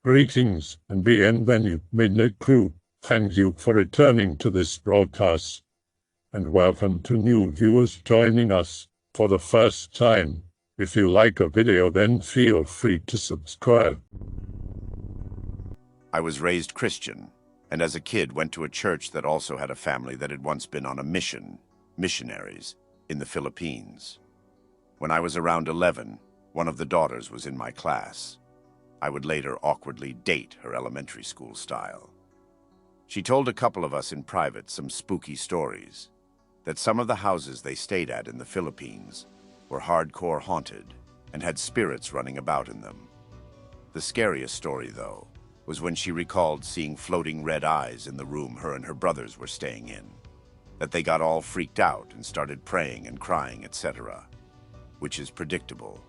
Greetings and bienvenue, Midnight Crew. Thank you for returning to this broadcast, and welcome to new viewers joining us for the first time. If you like a video, then feel free to subscribe. I was raised Christian, and as a kid went to a church that also had a family that had once been on a missionaries, in the Philippines. When I was around 11, one of the daughters was in my class. I would later awkwardly date her elementary school style. She told a couple of us in private some spooky stories, that some of the houses they stayed at in the Philippines were hardcore haunted and had spirits running about in them. The scariest story, though, was when she recalled seeing floating red eyes in the room her and her brothers were staying in, that they got all freaked out and started praying and crying, etc., which is predictable.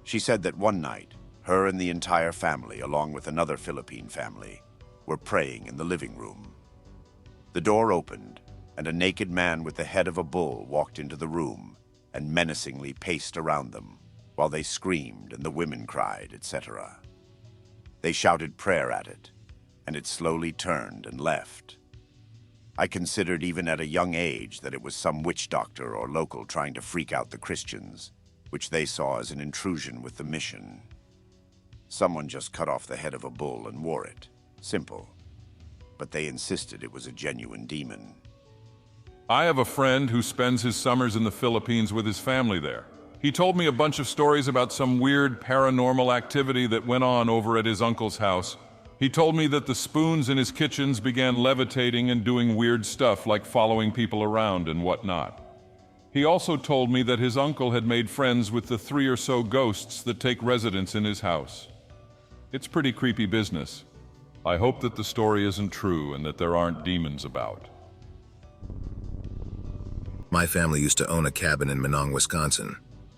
She said that one night, her and the entire family, along with another Philippine family, were praying in the living room. The door opened, and a naked man with the head of a bull walked into the room and menacingly paced around them, while they screamed and the women cried, etc. They shouted prayer at it, and it slowly turned and left. I considered even at a young age that it was some witch doctor or local trying to freak out the Christians, which they saw as an intrusion with the mission. Someone just cut off the head of a bull and wore it. Simple. But they insisted it was a genuine demon. I have a friend who spends his summers in the Philippines with his family there. He told me a bunch of stories about some weird paranormal activity that went on over at his uncle's house. He told me that the spoons in his kitchens began levitating and doing weird stuff like following people around and whatnot. He also told me that his uncle had made friends with the 3 or so ghosts that take residence in his house. It's pretty creepy business. I hope that the story isn't true and that there aren't demons about. My family used to own a cabin in Minong, Wisconsin.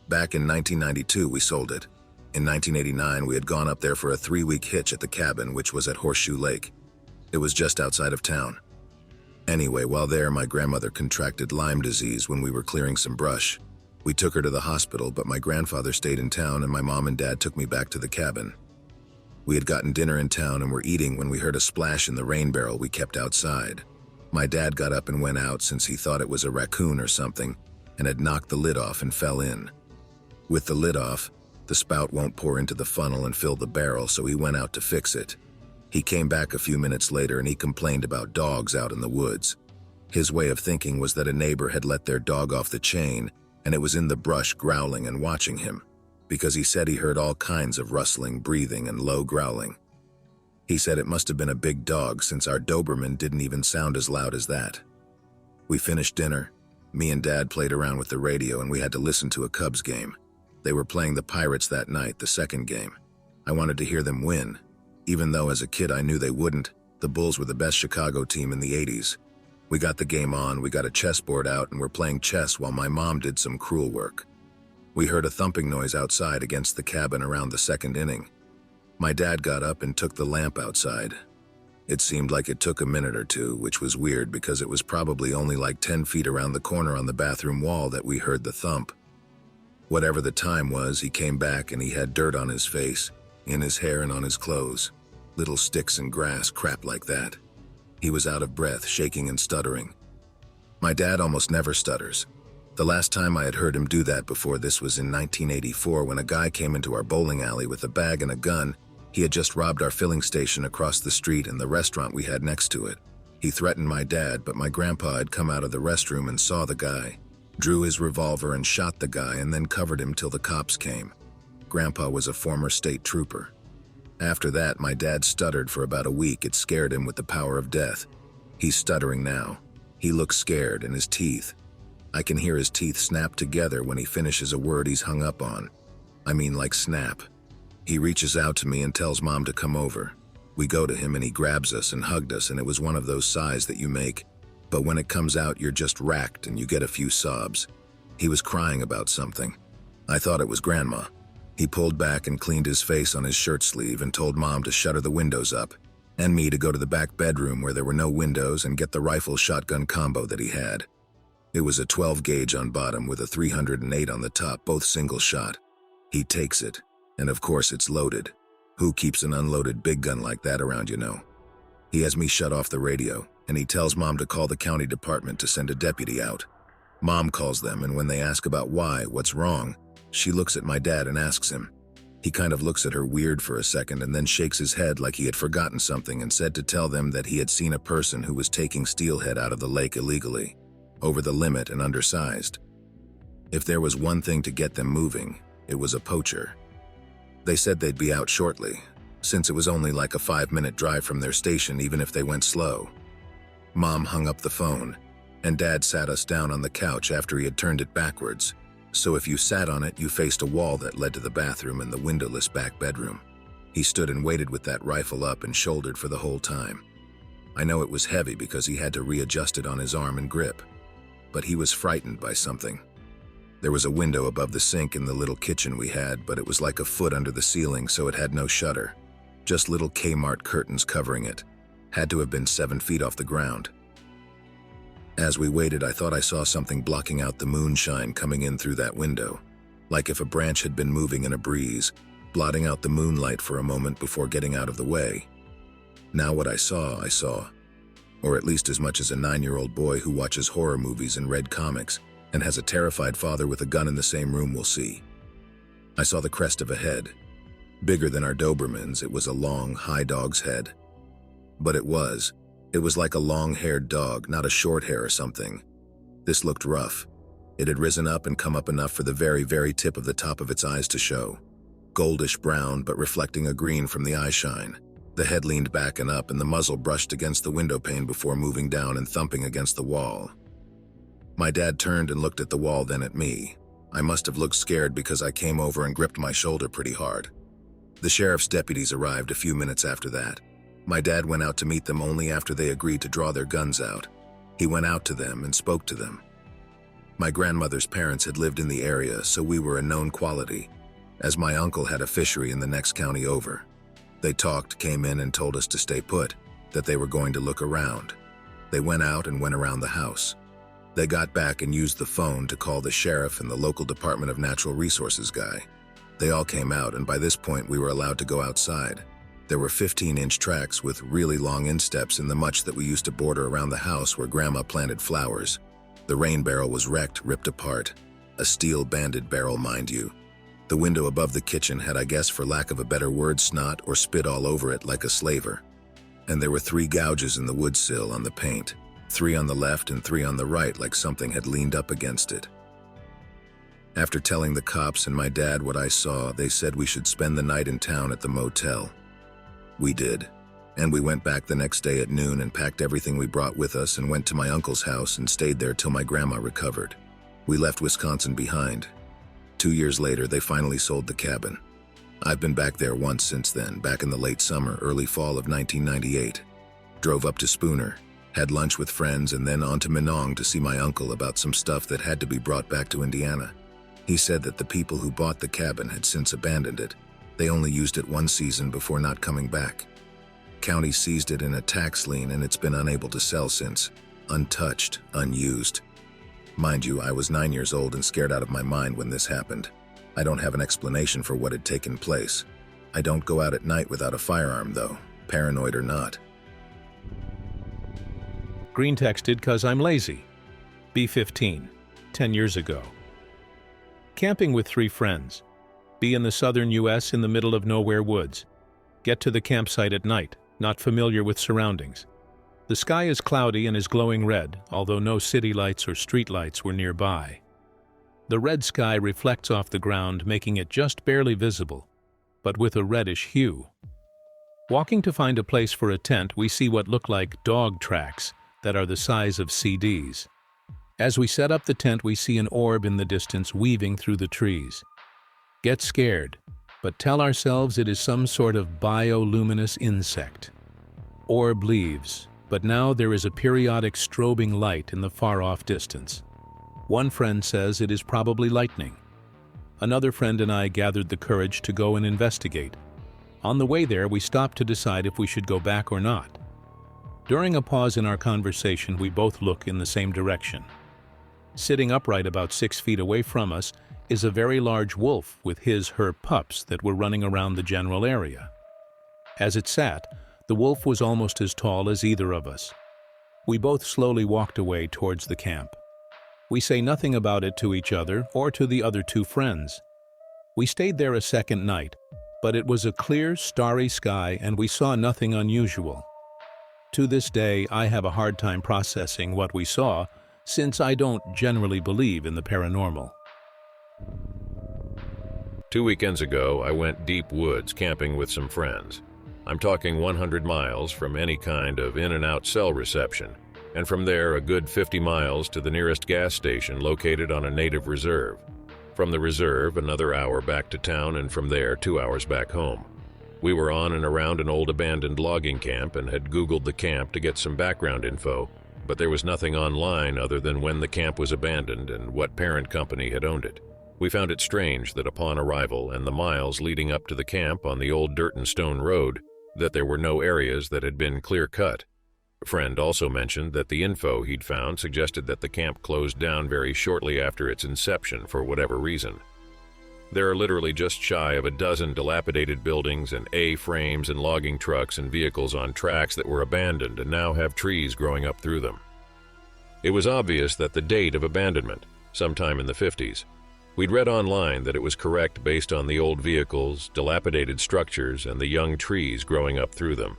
Back in 1992, we sold it. In 1989, we had gone up there for a 3-week hitch at the cabin, which was at Horseshoe Lake. It was just outside of town. Anyway, while there, my grandmother contracted Lyme disease when we were clearing some brush. We took her to the hospital, but my grandfather stayed in town and my mom and dad took me back to the cabin. We had gotten dinner in town and were eating when we heard a splash in the rain barrel we kept outside. My dad got up and went out since he thought it was a raccoon or something and had knocked the lid off and fell in. With the lid off, the spout won't pour into the funnel and fill the barrel, so he went out to fix it. He came back a few minutes later and he complained about dogs out in the woods. His way of thinking was that a neighbor had let their dog off the chain and it was in the brush growling and watching him, because he said he heard all kinds of rustling, breathing, and low growling. He said it must have been a big dog since our Doberman didn't even sound as loud as that. We finished dinner. Me and Dad played around with the radio and we had to listen to a Cubs game. They were playing the Pirates that night, the second game. I wanted to hear them win. Even though as a kid I knew they wouldn't, the Bulls were the best Chicago team in the 80s. We got the game on, we got a chessboard out and were playing chess while my mom did some crewel work. We heard a thumping noise outside against the cabin around the second inning. My dad got up and took the lamp outside. It seemed like it took a minute or two, which was weird because it was probably only like 10 feet around the corner on the bathroom wall that we heard the thump. Whatever the time was, he came back and he had dirt on his face, in his hair and on his clothes. Little sticks and grass, crap like that. He was out of breath, shaking and stuttering. My dad almost never stutters. The last time I had heard him do that before this was in 1984 when a guy came into our bowling alley with a bag and a gun. He had just robbed our filling station across the street and the restaurant we had next to it. He threatened my dad, but my grandpa had come out of the restroom and saw the guy, drew his revolver and shot the guy and then covered him till the cops came. Grandpa was a former state trooper. After that, my dad stuttered for about a week. It scared him with the power of death. He's stuttering now. He looks scared, and his teeth. I can hear his teeth snap together when he finishes a word he's hung up on. I mean like snap. He reaches out to me and tells Mom to come over. We go to him and he grabs us and hugged us, and it was one of those sighs that you make, but when it comes out you're just racked and you get a few sobs. He was crying about something. I thought it was Grandma. He pulled back and cleaned his face on his shirt sleeve and told Mom to shutter the windows up, and me to go to the back bedroom where there were no windows and get the rifle-shotgun combo that he had. It was a 12 gauge on bottom with a 308 on the top, both single shot. He takes it, and of course it's loaded. Who keeps an unloaded big gun like that around, you know? He has me shut off the radio, and he tells Mom to call the county department to send a deputy out. Mom calls them, and when they ask about why, what's wrong, she looks at my dad and asks him. He kind of looks at her weird for a second and then shakes his head like he had forgotten something and said to tell them that he had seen a person who was taking steelhead out of the lake illegally, over the limit and undersized. If there was one thing to get them moving, it was a poacher. They said they'd be out shortly, since it was only like a 5-minute drive from their station even if they went slow. Mom hung up the phone, and Dad sat us down on the couch after he had turned it backwards, so if you sat on it, you faced a wall that led to the bathroom and the windowless back bedroom. He stood and waited with that rifle up and shouldered for the whole time. I know it was heavy because he had to readjust it on his arm and grip, but he was frightened by something. There was a window above the sink in the little kitchen we had, but it was like a foot under the ceiling, so it had no shutter. Just little Kmart curtains covering it. Had to have been 7 feet off the ground. As we waited, I thought I saw something blocking out the moonshine coming in through that window, like if a branch had been moving in a breeze, blotting out the moonlight for a moment before getting out of the way. Now what I saw, or at least as much as a 9-year-old boy who watches horror movies and read comics and has a terrified father with a gun in the same room will see. I saw the crest of a head. Bigger than our Dobermans, it was a long, high dog's head. But it was like a long-haired dog, not a short hair or something. This looked rough. It had risen up and come up enough for the very, very tip of the top of its eyes to show. Goldish brown, but reflecting a green from the eye shine. The head leaned back and up, and the muzzle brushed against the window pane before moving down and thumping against the wall. My dad turned and looked at the wall, then at me. I must have looked scared because I came over and gripped my shoulder pretty hard. The sheriff's deputies arrived a few minutes after that. My dad went out to meet them only after they agreed to draw their guns out. He went out to them and spoke to them. My grandmother's parents had lived in the area, so we were a known quality, as my uncle had a fishery in the next county over. They talked, came in, and told us to stay put, that they were going to look around. They went out and went around the house. They got back and used the phone to call the sheriff and the local Department of Natural Resources guy. They all came out, and by this point we were allowed to go outside. There were 15-inch tracks with really long insteps in the mulch that we used to border around the house where Grandma planted flowers. The rain barrel was wrecked, ripped apart. A steel-banded barrel, mind you. The window above the kitchen had, I guess for lack of a better word, snot or spit all over it like a slaver. And there were 3 gouges in the wood sill on the paint, 3 on the left and 3 on the right, like something had leaned up against it. After telling the cops and my dad what I saw, they said we should spend the night in town at the motel. We did, and we went back the next day at noon and packed everything we brought with us and went to my uncle's house and stayed there till my grandma recovered. We left Wisconsin behind. 2 years later, they finally sold the cabin. I've been back there once since then, back in the late summer, early fall of 1998. Drove up to Spooner, had lunch with friends, and then on to Minong to see my uncle about some stuff that had to be brought back to Indiana. He said that the people who bought the cabin had since abandoned it. They only used it 1 season before not coming back. County seized it in a tax lien, and it's been unable to sell since. Untouched, unused. Mind you, I was 9 years old and scared out of my mind when this happened. I don't have an explanation for what had taken place. I don't go out at night without a firearm, though, paranoid or not. Greentexted 'cause I'm lazy. B15, 10 years ago. Camping with 3 friends. Be in the southern U.S. in the middle of nowhere woods. Get to the campsite at night, not familiar with surroundings. The sky is cloudy and is glowing red, although no city lights or street lights were nearby. The red sky reflects off the ground, making it just barely visible, but with a reddish hue. Walking to find a place for a tent, we see what look like dog tracks that are the size of CDs. As we set up the tent, we see an orb in the distance weaving through the trees. Get scared, but tell ourselves it is some sort of bioluminescent insect. Orb leaves, but now there is a periodic strobing light in the far-off distance. One friend says it is probably lightning. Another friend and I gathered the courage to go and investigate. On the way there, we stopped to decide if we should go back or not. During a pause in our conversation, we both look in the same direction. Sitting upright about 6 feet away from us is a very large wolf with her pups that were running around the general area. As it sat, the wolf was almost as tall as either of us. We both slowly walked away towards the camp. We say nothing about it to each other or to the other two friends. We stayed there a second night, but it was a clear, starry sky and we saw nothing unusual. To this day, I have a hard time processing what we saw, since I don't generally believe in the paranormal. 2 weekends ago, I went deep woods camping with some friends. I'm talking 100 miles from any kind of in-and-out cell reception, and from there a good 50 miles to the nearest gas station located on a native reserve. From the reserve, another hour back to town, and from there 2 hours back home. We were on and around an old abandoned logging camp and had Googled the camp to get some background info, but there was nothing online other than when the camp was abandoned and what parent company had owned it. We found it strange that upon arrival and the miles leading up to the camp on the old dirt and stone road, that there were no areas that had been clear-cut. A friend also mentioned that the info he'd found suggested that the camp closed down very shortly after its inception for whatever reason. There are literally just shy of a dozen dilapidated buildings and A-frames and logging trucks and vehicles on tracks that were abandoned and now have trees growing up through them. It was obvious that the date of abandonment, sometime in the 50s, we'd read online that it was correct based on the old vehicles, dilapidated structures, and the young trees growing up through them.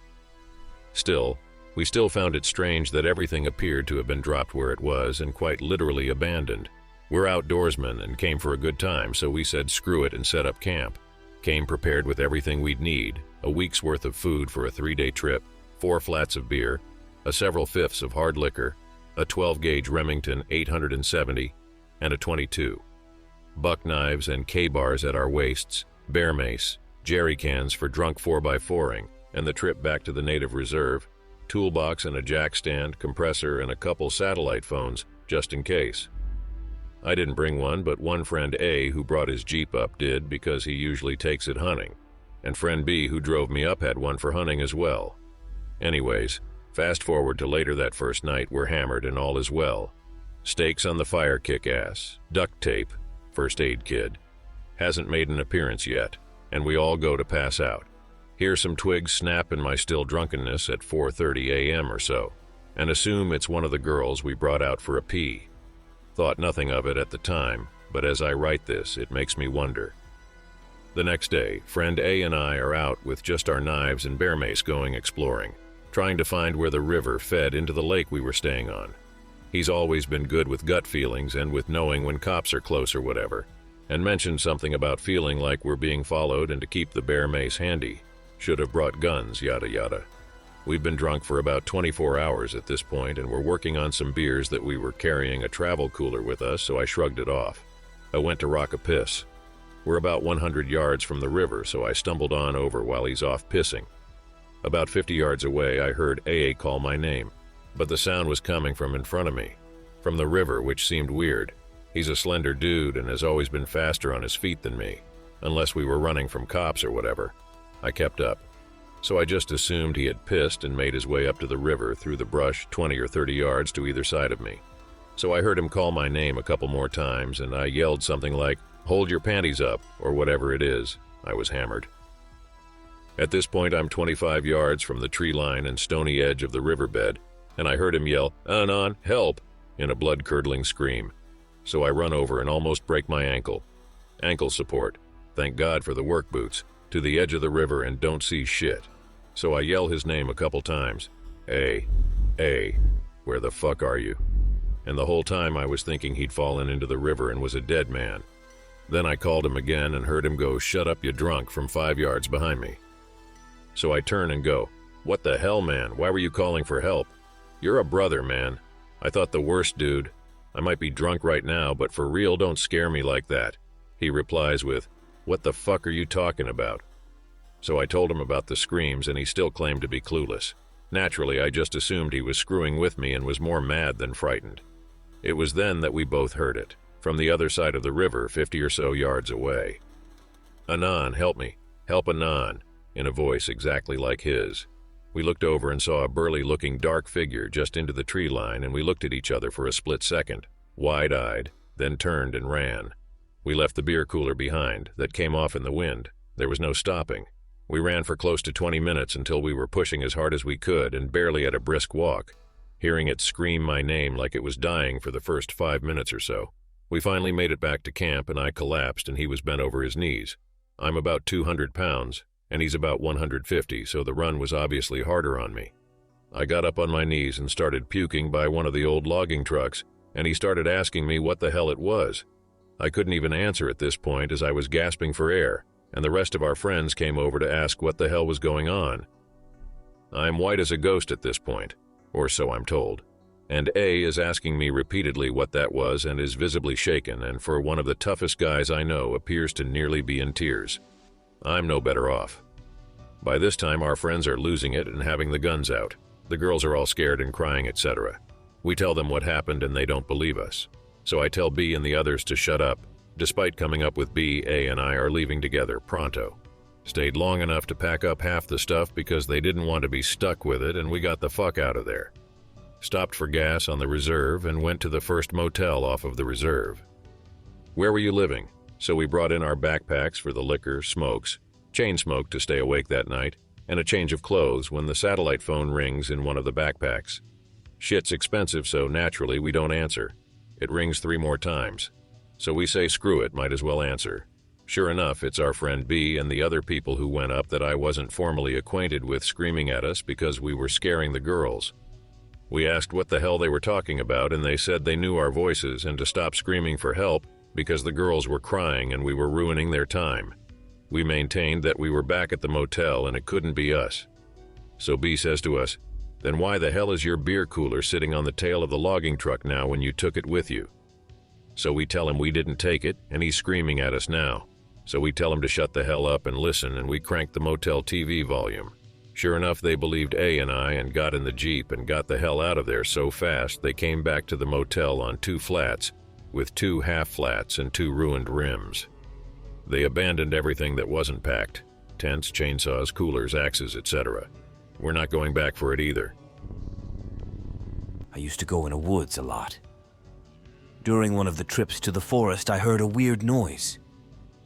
Still, we still found it strange that everything appeared to have been dropped where it was and quite literally abandoned. We're outdoorsmen and came for a good time, so we said screw it and set up camp. Came prepared with everything we'd need, a week's worth of food for a 3-day trip, 4 flats of beer, a several fifths of hard liquor, a 12-gauge Remington 870, and a .22. Buck knives and K-bars at our waists, bear mace, jerry cans for drunk 4x4ing, and the trip back to the native reserve, toolbox and a jack stand, compressor, and a couple satellite phones, just in case. I didn't bring one, but one friend A who brought his Jeep up did because he usually takes it hunting, and friend B who drove me up had one for hunting as well. Anyways, fast forward to later that first night, we're hammered and all is well. Stakes on the fire kick ass, duct tape, first aid kit, hasn't made an appearance yet, and we all go to pass out. Hear some twigs snap in my still drunkenness at 4:30 a.m. or so, and assume it's one of the girls we brought out for a pee. Thought nothing of it at the time, but as I write this, it makes me wonder. The next day, friend A and I are out with just our knives and bear mace going exploring, trying to find where the river fed into the lake we were staying on. He's always been good with gut feelings and with knowing when cops are close or whatever, and mentioned something about feeling like we're being followed and to keep the bear mace handy. Should have brought guns, yada yada. We've been drunk for about 24 hours at this point, and we're working on some beers that we were carrying a travel cooler with us, so I shrugged it off. I went to rock a piss. We're about 100 yards from the river, so I stumbled on over while he's off pissing. About 50 yards away, I heard AA call my name, but the sound was coming from in front of me, from the river, which seemed weird. He's a slender dude and has always been faster on his feet than me, unless we were running from cops or whatever. I kept up. So I just assumed he had pissed and made his way up to the river through the brush 20 or 30 yards to either side of me. So I heard him call my name a couple more times, and I yelled something like, "Hold your panties up," or whatever it is. I was hammered. At this point, I'm 25 yards from the tree line and stony edge of the riverbed, and I heard him yell, "Anon, help," in a blood-curdling scream. So I run over and almost break my ankle. Ankle support, thank God for the work boots, to the edge of the river and don't see shit. So I yell his name a couple times. A, where the fuck are you? And the whole time I was thinking he'd fallen into the river and was a dead man. Then I called him again and heard him go, "Shut up, you drunk," from 5 yards behind me. So I turn and go, "What the hell, man? Why were you calling for help? You're a brother, man. I thought the worst, dude. I might be drunk right now, but for real, don't scare me like that." He replies with, "What the fuck are you talking about?" So I told him about the screams, and he still claimed to be clueless. Naturally, I just assumed he was screwing with me and was more mad than frightened. It was then that we both heard it, from the other side of the river, 50 or so yards away. "Anon, help me. Help Anon," in a voice exactly like his. We looked over and saw a burly-looking dark figure just into the tree line, and we looked at each other for a split second, wide-eyed, then turned and ran. We left the beer cooler behind. That came off in the wind. There was no stopping. We ran for close to 20 minutes until we were pushing as hard as we could and barely at a brisk walk, hearing it scream my name like it was dying for the first 5 minutes or so. We finally made it back to camp and I collapsed and he was bent over his knees. I'm about 200 pounds and he's about 150, so the run was obviously harder on me. I got up on my knees and started puking by one of the old logging trucks, and he started asking me what the hell it was. I couldn't even answer at this point as I was gasping for air, and the rest of our friends came over to ask what the hell was going on. I'm white as a ghost at this point, or so I'm told, and A is asking me repeatedly what that was and is visibly shaken, and for one of the toughest guys I know appears to nearly be in tears. I'm no better off. By this time our friends are losing it and having the guns out. The girls are all scared and crying, etc. We tell them what happened and they don't believe us. So I tell B and the others to shut up. Despite coming up with B, A and I are leaving together pronto. Stayed long enough to pack up half the stuff because they didn't want to be stuck with it, and we got the fuck out of there. Stopped for gas on the reserve and went to the first motel off of the reserve. Where were you living? So we brought in our backpacks for the liquor, smokes, chain smoke to stay awake that night, and a change of clothes when the satellite phone rings in one of the backpacks. Shit's expensive, so naturally we don't answer. It rings 3 more times. So we say screw it, might as well answer. Sure enough, it's our friend B and the other people who went up that I wasn't formally acquainted with screaming at us because we were scaring the girls. We asked what the hell they were talking about, and they said they knew our voices and to stop screaming for help because the girls were crying and we were ruining their time. We maintained that we were back at the motel and it couldn't be us. So B says to us, "Then why the hell is your beer cooler sitting on the tail of the logging truck now when you took it with you?" So we tell him we didn't take it, and he's screaming at us now. So we tell him to shut the hell up and listen, and we cranked the motel TV volume. Sure enough, they believed A and I and got in the Jeep and got the hell out of there so fast they came back to the motel on 2 flats, with 2 half-flats and 2 ruined rims. They abandoned everything that wasn't packed: tents, chainsaws, coolers, axes, etc. We're not going back for it either. I used to go in the woods a lot. During one of the trips to the forest, I heard a weird noise.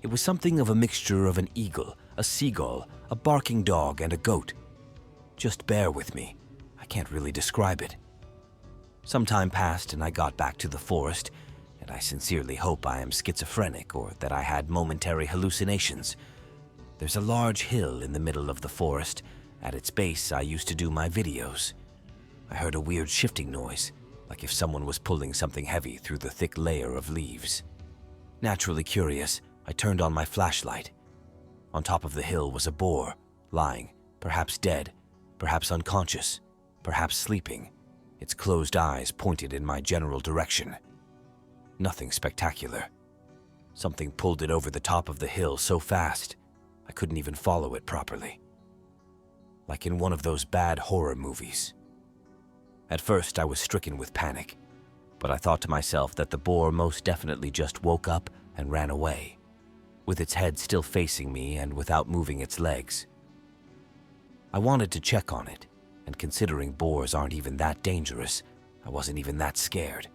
It was something of a mixture of an eagle, a seagull, a barking dog, and a goat. Just bear with me. I can't really describe it. Some time passed and I got back to the forest, and I sincerely hope I am schizophrenic or that I had momentary hallucinations. There's a large hill in the middle of the forest. At its base, I used to do my videos. I heard a weird shifting noise, like if someone was pulling something heavy through the thick layer of leaves. Naturally curious, I turned on my flashlight. On top of the hill was a boar, lying, perhaps dead, perhaps unconscious, perhaps sleeping, its closed eyes pointed in my general direction. Nothing spectacular. Something pulled it over the top of the hill so fast, I couldn't even follow it properly. Like in one of those bad horror movies. At first, I was stricken with panic, but I thought to myself that the boar most definitely just woke up and ran away, with its head still facing me and without moving its legs. I wanted to check on it, and considering boars aren't even that dangerous, I wasn't even that scared.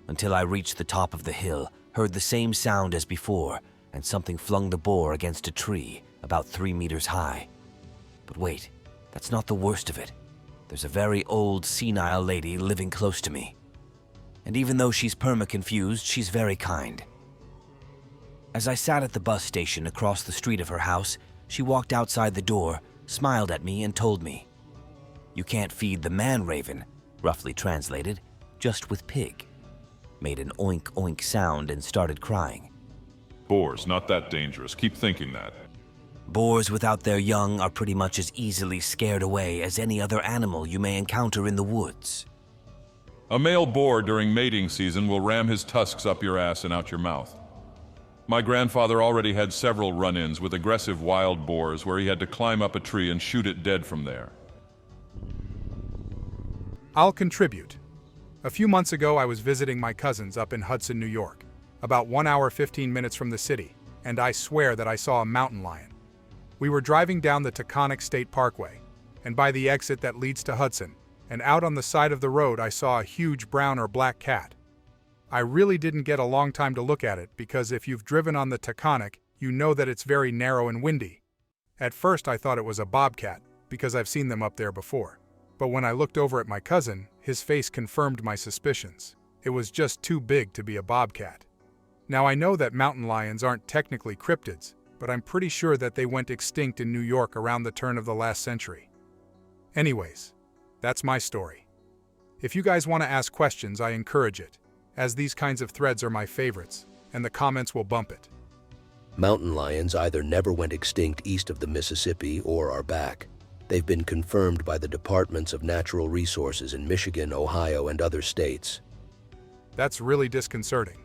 Until I reached the top of the hill, heard the same sound as before, and something flung the boar against a tree about 3 meters high. But wait, that's not the worst of it. There's a very old, senile lady living close to me. And even though she's perma-confused, she's very kind. As I sat at the bus station across the street of her house, she walked outside the door, smiled at me, and told me, "You can't feed the man-raven," roughly translated, just with pig. Made an oink-oink sound and started crying. Boars, not that dangerous. Keep thinking that. Boars without their young are pretty much as easily scared away as any other animal you may encounter in the woods. A male boar during mating season will ram his tusks up your ass and out your mouth. My grandfather already had several run-ins with aggressive wild boars where he had to climb up a tree and shoot it dead from there. I'll contribute. A few months ago, I was visiting my cousins up in Hudson, New York, about 1 hour 15 minutes from the city, and I swear that I saw a mountain lion. We were driving down the Taconic State Parkway, and by the exit that leads to Hudson, and out on the side of the road I saw a huge brown or black cat. I really didn't get a long time to look at it because if you've driven on the Taconic, you know that it's very narrow and windy. At first I thought it was a bobcat, because I've seen them up there before. But when I looked over at my cousin, his face confirmed my suspicions. It was just too big to be a bobcat. Now I know that mountain lions aren't technically cryptids, but I'm pretty sure that they went extinct in New York around the turn of the last century. Anyways, that's my story. If you guys want to ask questions, I encourage it, as these kinds of threads are my favorites, and the comments will bump it. Mountain lions either never went extinct east of the Mississippi or are back. They've been confirmed by the Departments of Natural Resources in Michigan, Ohio, and other states. That's really disconcerting.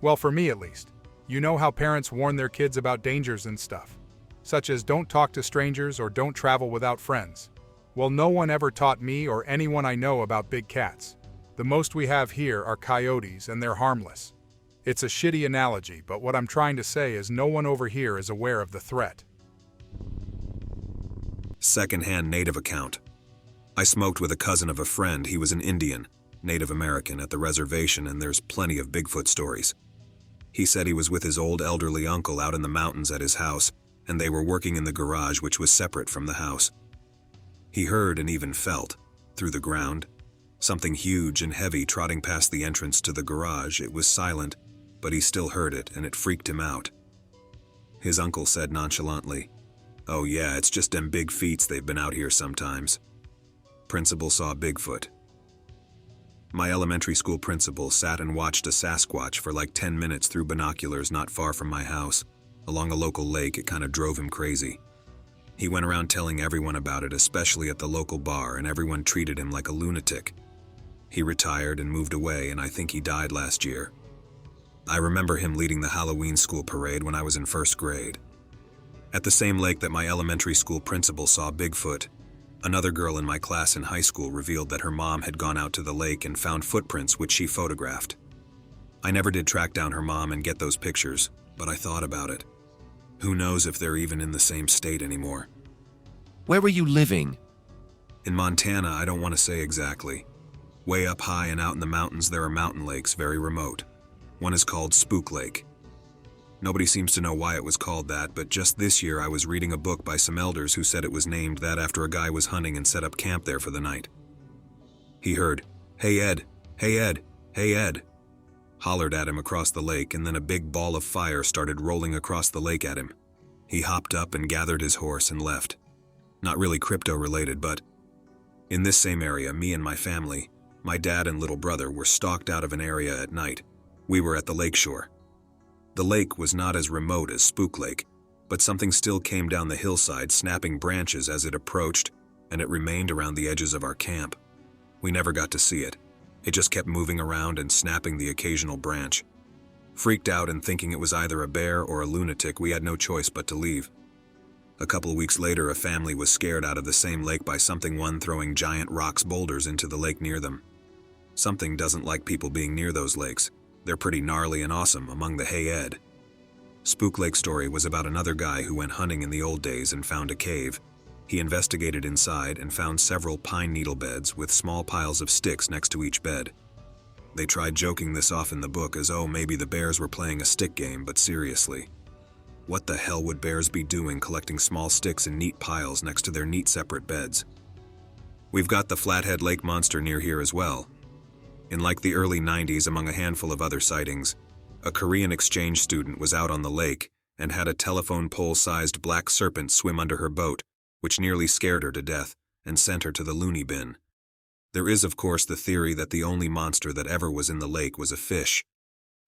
Well, for me at least. You know how parents warn their kids about dangers and stuff, such as don't talk to strangers or don't travel without friends. Well, no one ever taught me or anyone I know about big cats. The most we have here are coyotes, and they're harmless. It's a shitty analogy, but what I'm trying to say is no one over here is aware of the threat. Second-hand native account. I smoked with a cousin of a friend. He was an Indian, Native American, at the reservation, and there's plenty of Bigfoot stories. He said he was with his old elderly uncle out in the mountains at his house, and they were working in the garage, which was separate from the house. He heard and even felt, through the ground, something huge and heavy trotting past the entrance to the garage. It was silent, but he still heard it, and it freaked him out. His uncle said nonchalantly, "Oh yeah, it's just them big feets, they've been out here sometimes." Principal saw Bigfoot. My elementary school principal sat and watched a Sasquatch for like 10 minutes through binoculars not far from my house. Along a local lake, it kind of drove him crazy. He went around telling everyone about it, especially at the local bar, and everyone treated him like a lunatic. He retired and moved away, and I think he died last year. I remember him leading the Halloween school parade when I was in first grade. At the same lake that my elementary school principal saw Bigfoot, another girl in my class in high school revealed that her mom had gone out to the lake and found footprints which she photographed. I never did track down her mom and get those pictures, but I thought about it. Who knows if they're even in the same state anymore. Where were you living? In Montana, I don't want to say exactly. Way up high and out in the mountains, there are mountain lakes, very remote. One is called Spook Lake. Nobody seems to know why it was called that, but just this year I was reading a book by some elders who said it was named that after a guy was hunting and set up camp there for the night. He heard, "Hey Ed, hey Ed, hey Ed," hollered at him across the lake, and then a big ball of fire started rolling across the lake at him. He hopped up and gathered his horse and left. Not really crypto-related, but in this same area, me and my family, my dad and little brother, were stalked out of an area at night. We were at the lakeshore. The lake was not as remote as Spook Lake, but something still came down the hillside, snapping branches as it approached, and it remained around the edges of our camp. We never got to see it. It just kept moving around and snapping the occasional branch. Freaked out and thinking it was either a bear or a lunatic, we had no choice but to leave. A couple of weeks later, a family was scared out of the same lake by something throwing giant rocks boulders into the lake near them. Something doesn't like people being near those lakes. They're pretty gnarly and awesome among the Hey Ed. Spook Lake story was about another guy who went hunting in the old days and found a cave. He investigated inside and found several pine needle beds with small piles of sticks next to each bed. They tried joking this off in the book as, oh, maybe the bears were playing a stick game, but seriously. What the hell would bears be doing collecting small sticks in neat piles next to their neat separate beds? We've got the Flathead Lake Monster near here as well. In like the early 90s, among a handful of other sightings, a Korean exchange student was out on the lake and had a telephone pole-sized black serpent swim under her boat, which nearly scared her to death and sent her to the loony bin. There is, of course, the theory that the only monster that ever was in the lake was a fish.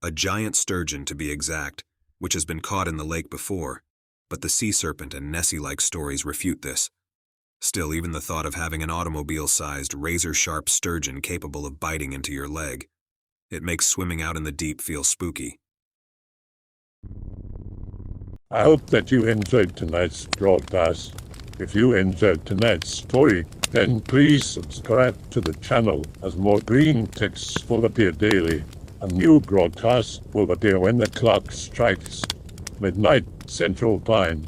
A giant sturgeon, to be exact, which has been caught in the lake before, but the sea serpent and Nessie-like stories refute this. Still, even the thought of having an automobile-sized, razor-sharp sturgeon capable of biting into your leg, it makes swimming out in the deep feel spooky. I hope that you enjoyed tonight's broadcast. If you enjoyed tonight's story, then please subscribe to the channel as more green texts will appear daily. A new broadcast will appear when the clock strikes midnight Central Time.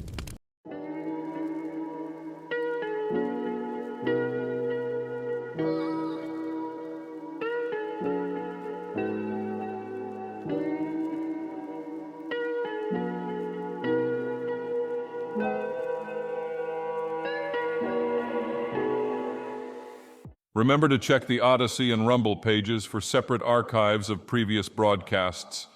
Remember to check the Odyssey and Rumble pages for separate archives of previous broadcasts.